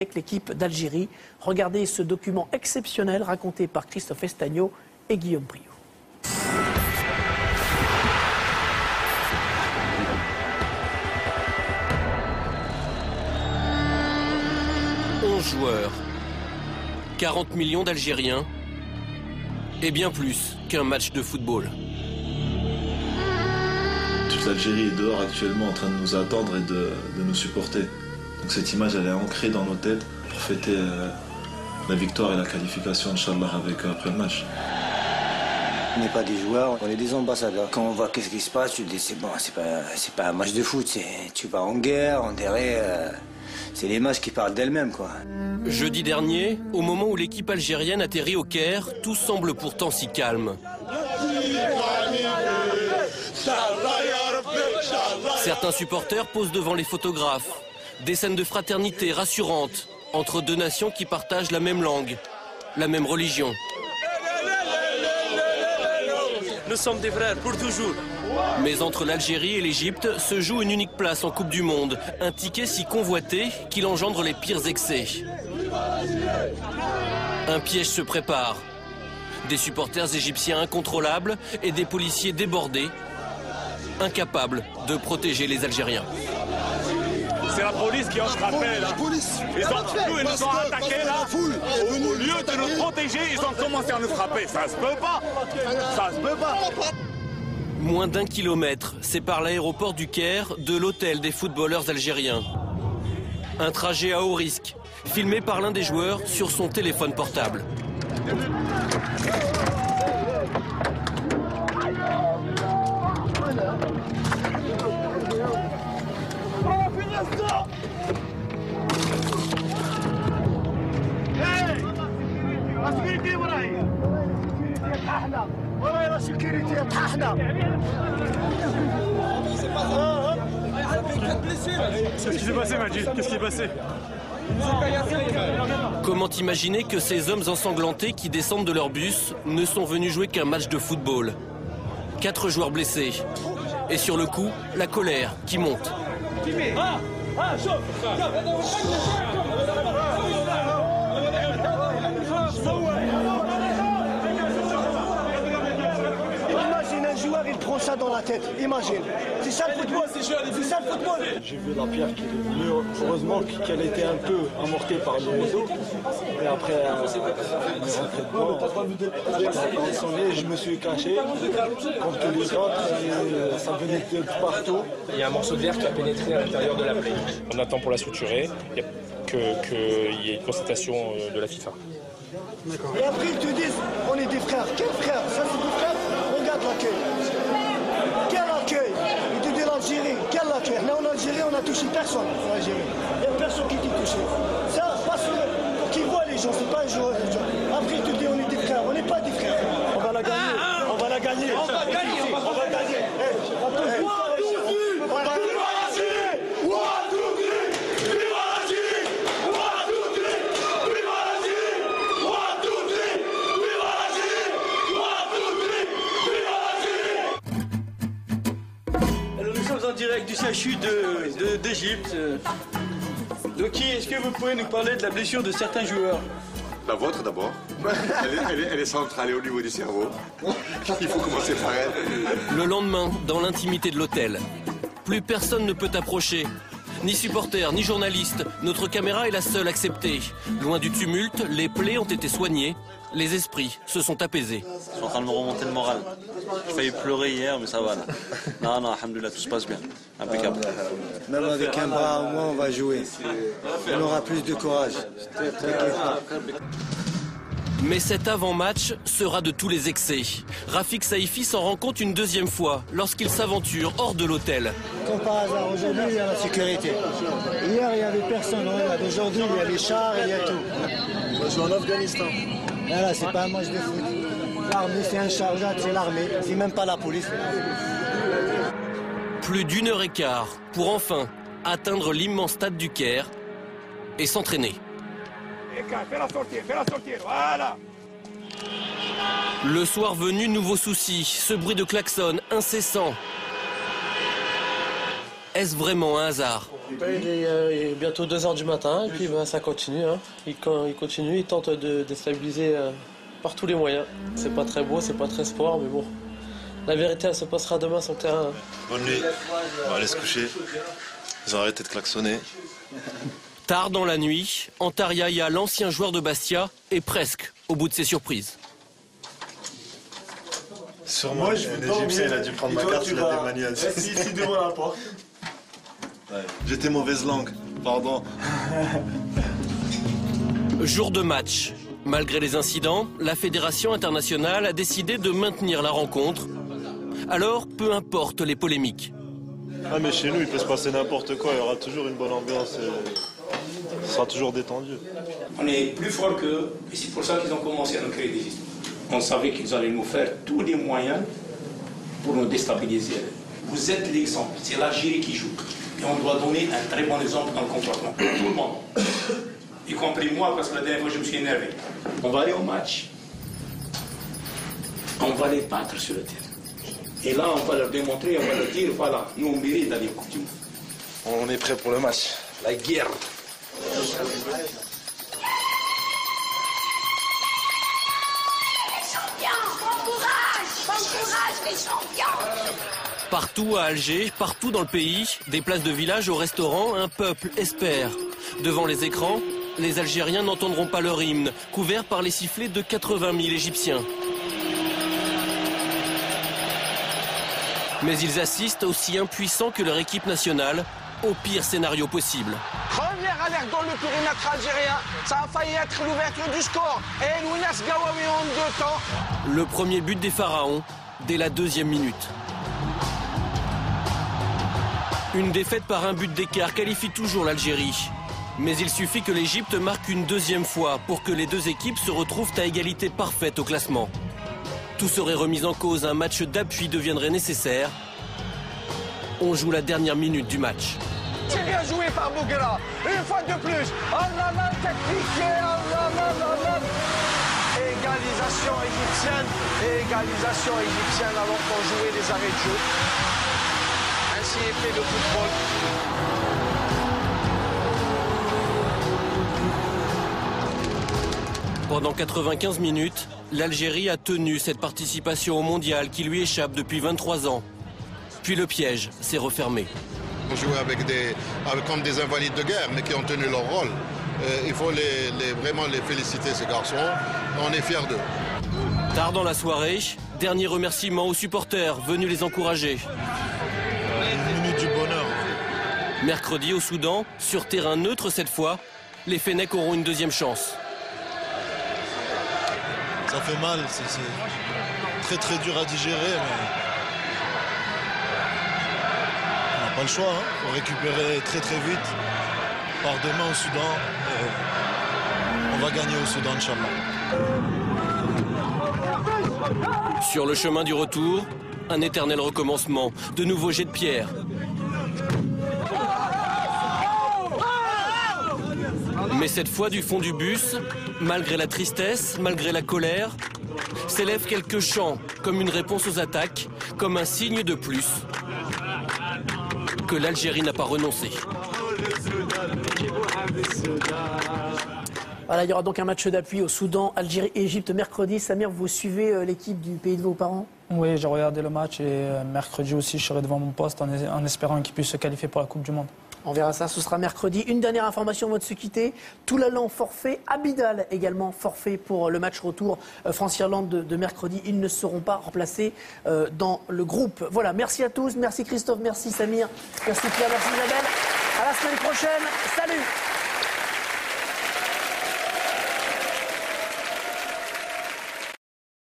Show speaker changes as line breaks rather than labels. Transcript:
avec l'équipe d'Algérie. Regardez ce document exceptionnel raconté par Christophe Estagno et Guillaume Priou.
Joueurs, 40 millions d'Algériens et bien plus qu'un match de football.
Toute l'Algérie est dehors actuellement en train de nous attendre et de nous supporter. Donc cette image elle est ancrée dans nos têtes pour fêter la victoire et la qualification Inch'Allah avec après le match.
On n'est pas des joueurs, on est des ambassadeurs. Quand on voit qu'est-ce qui se passe, tu te dis c'est bon, c'est pas un match de foot, tu vas en guerre, on dirait... C'est les matchs qui parlent d'elles-mêmes, quoi.
Jeudi dernier, au moment où l'équipe algérienne atterrit au Caire, tout semble pourtant si calme. Certains supporters posent devant les photographes. Des scènes de fraternité rassurantes entre deux nations qui partagent la même langue, la même religion.
Nous sommes des frères pour toujours.
Mais entre l'Algérie et l'Égypte se joue une unique place en Coupe du Monde. Un ticket si convoité qu'il engendre les pires excès. Un piège se prépare. Des supporters égyptiens incontrôlables et des policiers débordés, incapables de protéger les Algériens.
C'est la police qui a frappé là. Ils nous ont attaqués là. Au lieu de nous protéger, ils ont commencé à nous frapper. Ça se peut pas. Ça se peut pas.
Moins d'1 kilomètre sépare l'aéroport du Caire de l'hôtel des footballeurs algériens. Un trajet à haut risque, filmé par l'un des joueurs sur son téléphone portable.
Qu'est-ce qui s'est passé, Majid? Qu'est-ce qui est passé?
Comment imaginer que ces hommes ensanglantés qui descendent de leur bus ne sont venus jouer qu'un match de football? 4 joueurs blessés. Et sur le coup, la colère qui monte.
Imagine un joueur, il prend ça dans la tête. Imagine. C'est ça le football. C'est ça le football.
J'ai vu la pierre qui est venue. Heureusement qu'elle était un peu amortée par le réseau. Et après, on est rentré dedans. Quand on sonnait, je me suis caché. Comme tous les autres, ça venait de partout.
Il y a un morceau de verre qui a pénétré à l'intérieur de la plaie. On attend pour la suturer. Il y a qu'il y ait une constatation de la FIFA.
Et après, ils te disent, on est des frères. Quels frères? Ça, c'est des frères? Regarde l'accueil. Quel accueil? Ils te disent l'Algérie. Quel accueil? Là, en Algérie, on n'a touché personne. En Algérie. Il n'y a personne qui t'est touché. Ça, parce qu'ils voient les gens, c'est pas un joueur. Après, ils te disent, on est des frères. On n'est pas des frères. On va la gagner. On va la gagner. On va gagner. On va gagner.
En direct du CHU d'Égypte. Doki, est-ce que vous pouvez nous parler de la blessure de certains joueurs?
La vôtre d'abord. Elle est centrale au niveau du cerveau. Il faut commencer par elle.
Le lendemain, dans l'intimité de l'hôtel, plus personne ne peut approcher. Ni supporters, ni journalistes. Notre caméra est la seule acceptée. Loin du tumulte, les plaies ont été soignées. Les esprits se sont apaisés.
Je suis en train de me remonter le moral. J'ai failli pleurer hier, mais ça va là. Non, alhamdoulilah, tout se passe bien. Impeccable.
Même avec un bras au moins, on va jouer. On aura plus de courage.
Mais cet avant-match sera de tous les excès. Rafik Saïfi s'en rend compte une deuxième fois lorsqu'il s'aventure hors de l'hôtel.
Comme par hasard, aujourd'hui, il y a la sécurité. Hier, il n'y avait personne. Aujourd'hui, il y a les chars, il y a tout.
Je suis en Afghanistan.
Voilà, c'est pas un match de foot. L'armée, c'est un chargeable, c'est l'armée. C'est même pas la police.
Plus d'1 heure et quart pour enfin atteindre l'immense stade du Caire et s'entraîner.
Fais-la sortir, voilà.
Le soir venu, nouveau souci, ce bruit de klaxon incessant. Est-ce vraiment un hasard?
Il est bientôt 2h du matin et puis ça continue. Hein. Il continue, il tente de déstabiliser par tous les moyens. C'est pas très beau, c'est pas très sport, mais bon. La vérité, elle se passera demain sur le terrain.
Bonne nuit. On va aller se coucher. Ils ont arrêté de klaxonner.
Tard dans la nuit, Antar Yahya, l'ancien joueur de Bastia, est presque au bout de ses surprises.
Sûrement, un Égyptien, il a dû prendre ma carte, il a démanié.
Ici devant la porte.
Ouais. J'étais mauvaise langue, pardon.
Jour de match. Malgré les incidents, la Fédération internationale a décidé de maintenir la rencontre. Alors, peu importe les polémiques.
Ah mais chez nous, il peut se passer n'importe quoi, il y aura toujours une bonne ambiance, ce sera toujours détendu.
On est plus fort qu'eux, et c'est pour ça qu'ils ont commencé à nous créer des histoires. On savait qu'ils allaient nous faire tous les moyens pour nous déstabiliser. Vous êtes l'exemple, c'est l'Algérie qui joue. Et on doit donner un très bon exemple dans le comportement. Tout le monde. Y compris moi, parce que la dernière fois, je me suis énervé. On va aller au match. On va les battre sur le terrain. Et là, on va leur démontrer, on va leur dire, voilà, nous, on mérite d'aller au Coupe du Monde.
On est prêt pour le match.
La guerre.
Partout à Alger, partout dans le pays, des places de village au restaurant, un peuple espère. Devant les écrans, les Algériens n'entendront pas leur hymne, couvert par les sifflets de 80 000 Égyptiens. Mais ils assistent aussi impuissants que leur équipe nationale, au pire scénario possible.
Première alerte dans le périmètre algérien, ça a failli être l'ouverture du score. Et Lounas Gawawi en 2 temps.
Le premier but des Pharaons, dès la 2e minute. Une défaite par un but d'écart qualifie toujours l'Algérie. Mais il suffit que l'Égypte marque une 2e fois pour que les deux équipes se retrouvent à égalité parfaite au classement. Tout serait remis en cause, un match d'appui deviendrait nécessaire. On joue la dernière minute du match.
C'est bien joué par Bouguera, une fois de plus. Oh là là, technique, oh là là là là. Égalisation égyptienne alors qu'on jouait les arrêts de jeu. Ainsi est fait le football.
Pendant 95 minutes, l'Algérie a tenu cette participation au mondial qui lui échappe depuis 23 ans. Puis le piège s'est refermé.
On jouait comme des invalides de guerre, mais qui ont tenu leur rôle. Il faut vraiment les féliciter, ces garçons. On est fiers d'eux.
Tard dans la soirée, dernier remerciement aux supporters venus les encourager.
Une minute du bonheur.
Mercredi au Soudan, sur terrain neutre cette fois, les Fennecs auront une 2e chance.
Ça fait mal, c'est très très dur à digérer, mais on n'a pas le choix. Il faut récupérer très très vite. On part demain au Soudan. On va gagner au Soudan, Inch'Allah.
Sur le chemin du retour, un éternel recommencement, de nouveaux jets de pierre. Mais cette fois du fond du bus, malgré la tristesse, malgré la colère, s'élèvent quelques chants comme une réponse aux attaques, comme un signe de plus que l'Algérie n'a pas renoncé.
Voilà, il y aura donc un match d'appui au Soudan, Algérie et Égypte mercredi. Samir, vous suivez l'équipe du pays de vos parents?
Oui, j'ai regardé le match et mercredi aussi, je serai devant mon poste en espérant qu'il puisse se qualifier pour la Coupe du Monde.
On verra ça, ce sera mercredi. Une dernière information avant de se quitter. Toulalan forfait, Abidal également forfait pour le match retour France-Irlande de mercredi. Ils ne seront pas remplacés dans le groupe. Voilà, merci à tous. Merci Christophe, merci Samir, merci Pierre, merci Isabelle. À la semaine prochaine. Salut!